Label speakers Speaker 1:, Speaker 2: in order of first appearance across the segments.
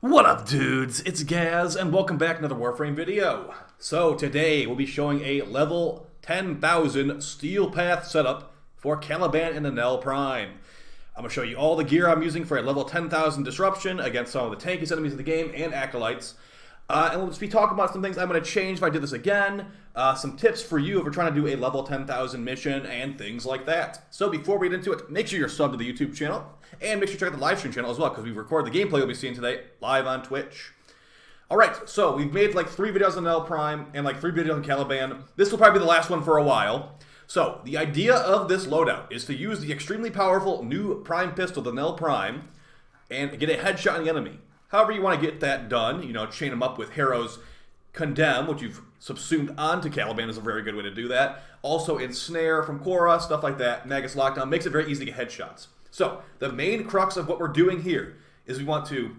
Speaker 1: What up, dudes? It's Gaz, and welcome back to another Warframe video. So today we'll be showing a level 10,000 steel path setup for Caliban in the Knell Prime. I'm going to show you all the gear I'm using for a level 10,000 disruption against some of the tankiest enemies in the game and acolytes. And we'll just be talking about some things I'm going to change if I did this again, some tips for you if you're trying to do a level 10,000 mission, and things like that. So before we get into it, make sure you're subbed to the YouTube channel, and make sure you check out the live stream channel as well, because we've recorded the gameplay you'll be seeing today live on Twitch. Alright, so we've made like 3 videos on Knell Prime, and like 3 videos on Caliban. This will probably be the last one for a while. So, the idea of this loadout is to use the extremely powerful new Prime pistol, the Knell Prime, and get a headshot on the enemy. However you want to get that done, you know, chain them up with Harrow's Condemn, which you've subsumed onto Caliban, is a very good way to do that. Also Ensnare from Korra, stuff like that. Magus Lockdown makes it very easy to get headshots. So, the main crux of what we're doing here is we want to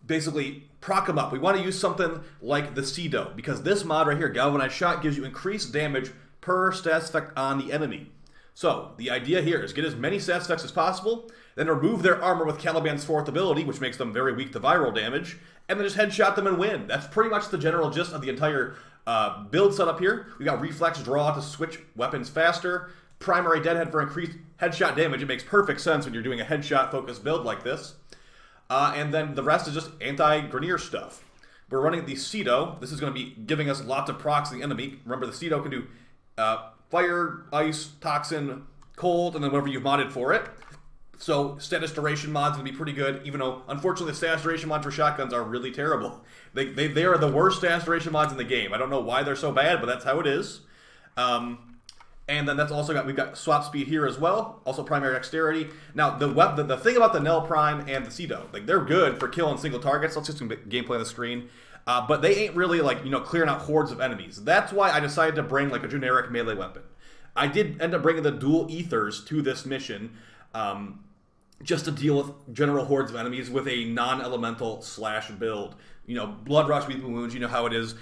Speaker 1: basically proc them up. We want to use something like the Cedo, because this mod right here, Galvanized Shot, gives you increased damage per status effect on the enemy. So, the idea here is get as many status effects as possible, then remove their armor with Caliban's 4th ability, which makes them very weak to viral damage, and then just headshot them and win. That's pretty much the general gist of the entire build setup here. We got Reflex Draw to switch weapons faster, Primary Deadhead for increased headshot damage. It makes perfect sense when you're doing a headshot-focused build like this. And then the rest is just anti-Grenier stuff. We're running the Cedo. This is going to be giving us lots of procs to the enemy. Remember, the Cedo can do fire, ice, toxin, cold, and then whatever you've modded for it. So status duration mods going to be pretty good, even though, unfortunately, the status duration mods for shotguns are really terrible. They are the worst status duration mods in the game. I don't know why they're so bad, but that's how it is. And then that's also we've got swap speed here as well, also primary dexterity. Now, the thing about the Knell Prime and the Cedo, like, they're good for killing single targets. Let's just some gameplay on the screen. But they ain't really, like, you know, clearing out hordes of enemies. That's why I decided to bring, like, a generic melee weapon. I did end up bringing the dual ethers to this mission, just to deal with general hordes of enemies with a non-elemental slash build. You know, blood rush, weeping wounds, you know how it is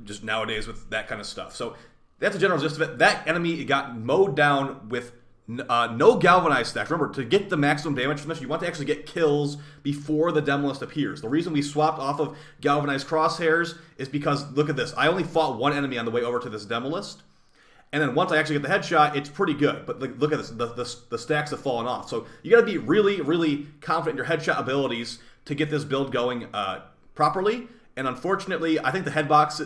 Speaker 1: just nowadays with that kind of stuff. So that's a general gist of it. That enemy got mowed down with no galvanized stacks. Remember, to get the maximum damage from this, you want to actually get kills before the Demolist appears. The reason we swapped off of galvanized crosshairs is because, look at this, I only fought one enemy on the way over to this Demolist, and then once I actually get the headshot, it's pretty good. But look at this, the stacks have fallen off. So you got to be really, really confident in your headshot abilities to get this build going properly. And unfortunately, I think the hitboxes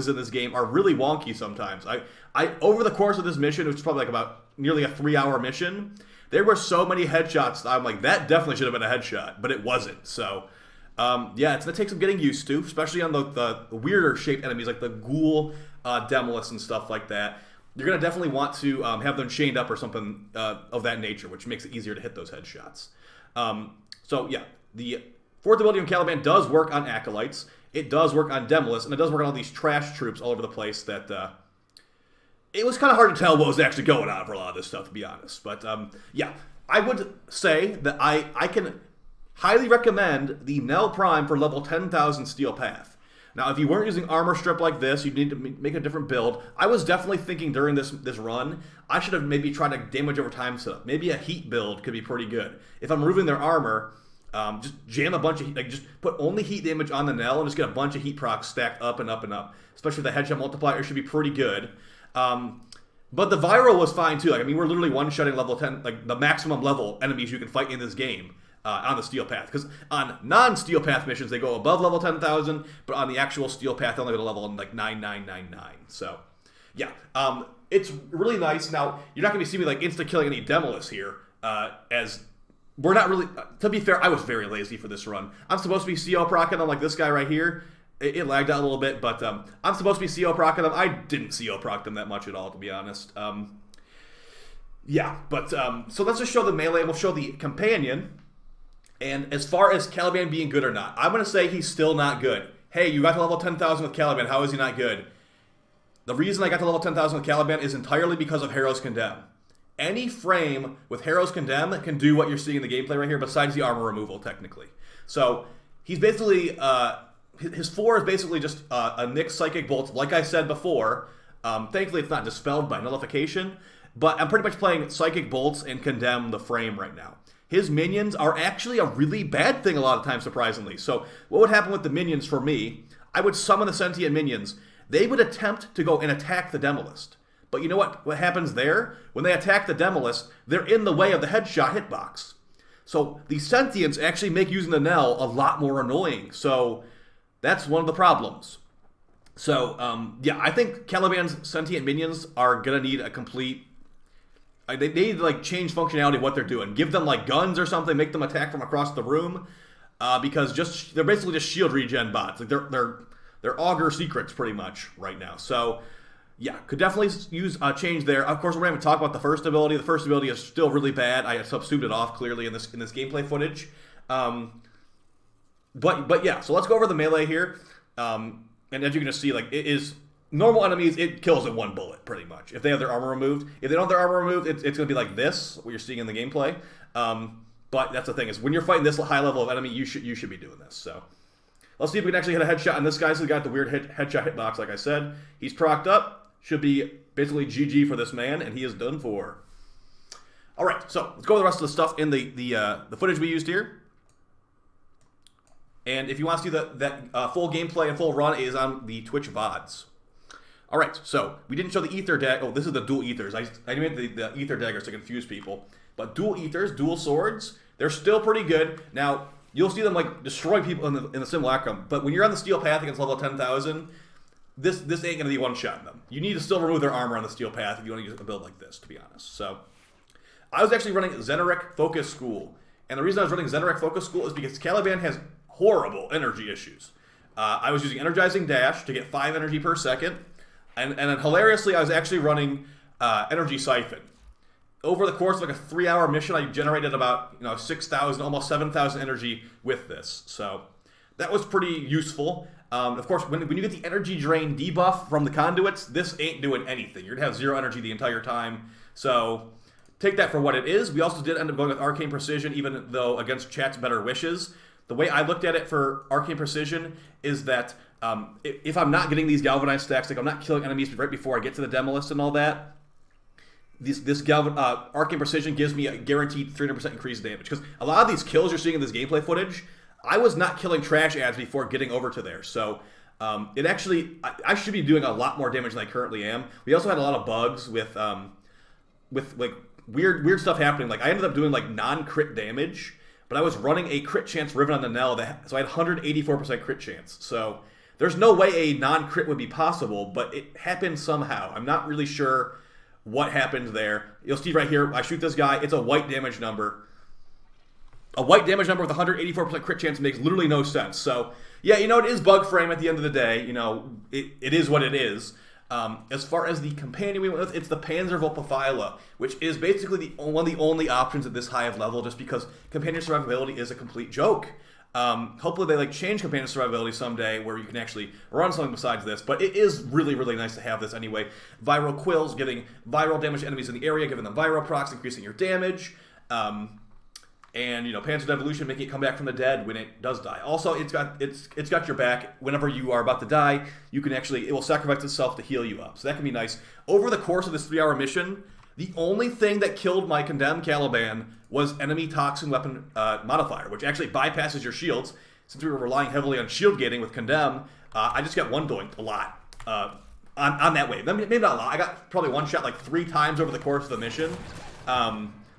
Speaker 1: in this game are really wonky sometimes. I over the course of this mission, which is probably like about nearly a 3-hour mission, there were so many headshots that I'm like, that definitely should have been a headshot, but it wasn't. So, yeah, it's going to take some getting used to, especially on the weirder shaped enemies like the Ghoul Demolist and stuff like that. You're going to definitely want to have them chained up or something of that nature, which makes it easier to hit those headshots. So, yeah, the 4th ability on Caliban does work on acolytes. It does work on Demolists, and it does work on all these trash troops all over the place that it was kind of hard to tell what was actually going on for a lot of this stuff, to be honest. But, yeah, I would say that I can highly recommend the Knell Prime for level 10,000 Steel Path. Now, if you weren't using Armor Strip like this, you'd need to make a different build. I was definitely thinking during this run, I should have maybe tried a damage over time setup. Maybe a heat build could be pretty good. If I'm removing their armor, just jam a bunch of heat, like just put only heat damage on the Knell and just get a bunch of heat procs stacked up and up and up. Especially with the headshot multiplier, should be pretty good. But the viral was fine too. Like, I mean, we're literally one-shotting level 10, like the maximum level enemies you can fight in this game on the Steel Path. Because on non-Steel Path missions, they go above level 10,000, but on the actual Steel Path, they only go to level like 9999. So, yeah, it's really nice. Now, you're not going to see me like insta-killing any Demolists here, as we're not really, to be fair, I was very lazy for this run. I'm supposed to be CO proc'ing them like this guy right here. It lagged out a little bit, but I'm supposed to be CO proc'ing them. I didn't CO proc them that much at all, to be honest. Yeah, but, so let's just show the melee, and we'll show the companion. And as far as Caliban being good or not, I'm going to say he's still not good. Hey, you got to level 10,000 with Caliban, how is he not good? The reason I got to level 10,000 with Caliban is entirely because of Harrow's Condemn. Any frame with Harrow's Condemn can do what you're seeing in the gameplay right here, besides the armor removal, technically. So, he's basically, his 4 is basically just a Nyx Psychic Bolt, like I said before. Thankfully, it's not dispelled by nullification, but I'm pretty much playing Psychic Bolts and Condemn the frame right now. his minions are actually a really bad thing a lot of times, surprisingly. So what would happen with the minions for me, I would summon the sentient minions. They would attempt to go and attack the Demolist. But you know what happens there? When they attack the Demolist, they're in the way of the headshot hitbox. So the sentients actually make using the Knell a lot more annoying. So that's one of the problems. So, yeah, I think Caliban's sentient minions are going to need a complete... They need to, like, change functionality of what they're doing. Give them, like, guns or something. Make them attack from across the room. Because they're basically just shield regen bots. Like, they're augur secrets, pretty much, right now. So, yeah, could definitely use a change there. Of course, we're going to talk about the first ability. The first ability is still really bad. I subsumed it off, clearly, in this gameplay footage. But yeah, so let's go over the melee here. And as you can just see, like, it is normal enemies, it kills in one bullet, pretty much. If they have their armor removed. If they don't have their armor removed, it's going to be like this, what you're seeing in the gameplay. But that's the thing, is when you're fighting this high level of enemy, you should be doing this. So let's see if we can actually hit a headshot on this guy. So we got the weird headshot hitbox, like I said. He's proc'd up. Should be basically GG for this man, and he is done for. All right, so let's go over the rest of the stuff in the footage we used here. And if you want to see that full gameplay and full run, it is on the Twitch VODs. All right, so we didn't show the ether dagger. Oh, this is the dual ethers. I made the ether daggers to confuse people. But dual ethers, dual swords, they're still pretty good. Now, you'll see them like destroy people in the simulacrum. But when you're on the steel path against level 10,000, this ain't going to be one-shotting them. You need to still remove their armor on the steel path if you want to use a build like this, to be honest. So, I was actually running Zenerek Focus School. And the reason I was running Zenerek Focus School is because Caliban has horrible energy issues. I was using Energizing Dash to get 5 energy per second, and then hilariously, I was actually running Energy Siphon. Over the course of like a 3-hour mission, I generated about 6,000, almost 7,000 energy with this. So that was pretty useful. Of course, when you get the energy drain debuff from the conduits, this ain't doing anything. You're gonna have 0 energy the entire time. So take that for what it is. We also did end up going with Arcane Precision, even though against chat's better wishes. The way I looked at it for Arcane Precision is that if I'm not getting these galvanized stacks, like I'm not killing enemies right before I get to the Demolist and all that, this Arcane Precision gives me a guaranteed 300% increased damage. Because a lot of these kills you're seeing in this gameplay footage, I was not killing trash ads before getting over to there. So it actually, I should be doing a lot more damage than I currently am. We also had a lot of bugs with like weird stuff happening. Like I ended up doing like non-crit damage, but I was running a crit chance Riven on the Knell, so I had 184% crit chance. So there's no way a non-crit would be possible, but it happened somehow. I'm not really sure what happened there. You'll see right here, I shoot this guy, it's a white damage number. A white damage number with 184% crit chance makes literally no sense. So, yeah, it is bug frame at the end of the day. It is what it is. As far as the companion we went with, it's the Panzerwolfephilia, which is basically one of the only options at this high of level, just because companion survivability is a complete joke. Hopefully they change companion survivability someday where you can actually run something besides this, but it is really, really nice to have this anyway. Viral Quills, giving viral damage to enemies in the area, giving them viral procs, increasing your damage. And Panzer Devolution, making it come back from the dead when it does die. Also, it's got your back whenever you are about to die. You can it will sacrifice itself to heal you up. So that can be nice. Over the course of this 3-hour mission, the only thing that killed my condemned Caliban was enemy toxin weapon modifier, which actually bypasses your shields. Since we were relying heavily on shield gating with condemn, I just got one doinked a lot on that wave. Maybe not a lot. I got probably one shot like 3 times over the course of the mission.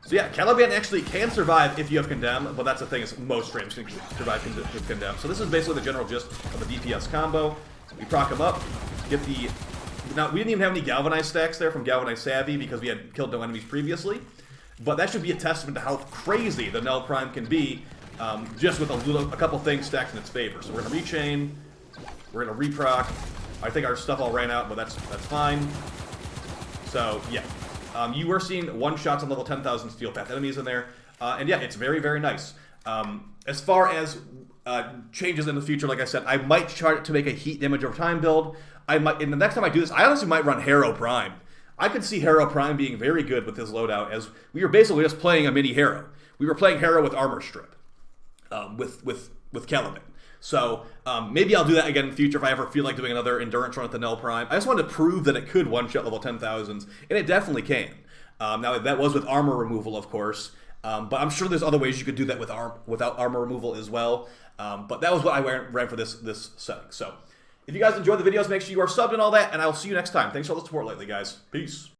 Speaker 1: So yeah, Caliban actually can survive if you have Condemn, but that's the thing, is most frames can survive with Condemn. So this is basically the general gist of the DPS combo. We proc him up, get the... Now, we didn't even have any Galvanized stacks there from Galvanized Savvy because we had killed no enemies previously, but that should be a testament to how crazy the Knell Prime can be, just with a couple things stacked in its favor. So we're going to rechain, we're going to reproc. I think our stuff all ran out, but that's fine. So, yeah. You were seeing one-shots on level 10,000 Steel Path enemies in there. And yeah, it's very, very nice. As far as changes in the future, like I said, I might try to make a heat damage over time build. And the next time I do this, I honestly might run Harrow Prime. I could see Harrow Prime being very good with this loadout, as we were basically just playing a mini Harrow. We were playing Harrow with Armor Strip, with Caliban. So maybe I'll do that again in the future if I ever feel like doing another endurance run with the Knell Prime. I just wanted to prove that it could one-shot level 10,000s, and it definitely can. Now, that was with armor removal, of course. But I'm sure there's other ways you could do that with without armor removal as well. But that was what I ran for this setting. So if you guys enjoyed the videos, make sure you are subbed and all that, and I'll see you next time. Thanks for all the support lately, guys. Peace.